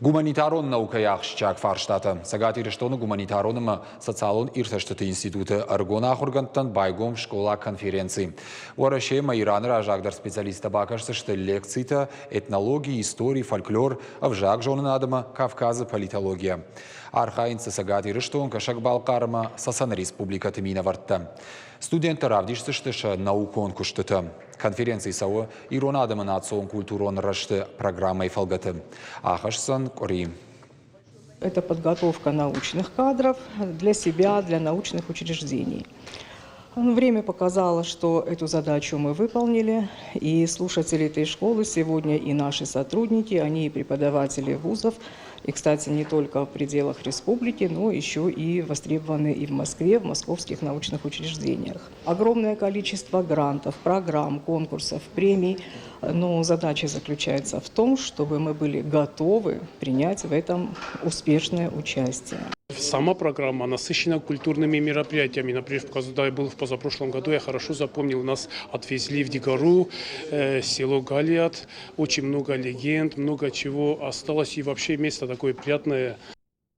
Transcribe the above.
Гуманитарон наука яхшчак фарштаты. Сагати рештону гуманитароным социалон ирташтыты институты аргона ахургантан байгом школа конференции. Уараше майраны ражагдар специалиста бакашсышты лекцийта этнологии, истории, фольклор, авжак жонын адыма Кавказы политология. Архаинцы сагати рештон кашак балкарма Сасан республика тымина вартта. Студенты равдиштыштыша наукон куштыты. Конференции сауы ирон адымын ацон культурон рашты программой фалгаты. Ахашсан кори. Это подготовка научных кадров для себя, для научных учреждений. Время показало, что эту задачу мы выполнили, и слушатели этой школы сегодня и наши сотрудники, они и преподаватели вузов, и, кстати, не только в пределах республики, но еще и востребованы и в Москве, в московских научных учреждениях. Огромное количество грантов, программ, конкурсов, премий, но задача заключается в том, чтобы мы были готовы принять в этом успешное участие. Сама программа насыщена культурными мероприятиями. Например, когда я был в позапрошлом году, я хорошо запомнил, нас отвезли в Дигару, село Галиат. Очень много легенд, много чего осталось. И вообще место такое приятное.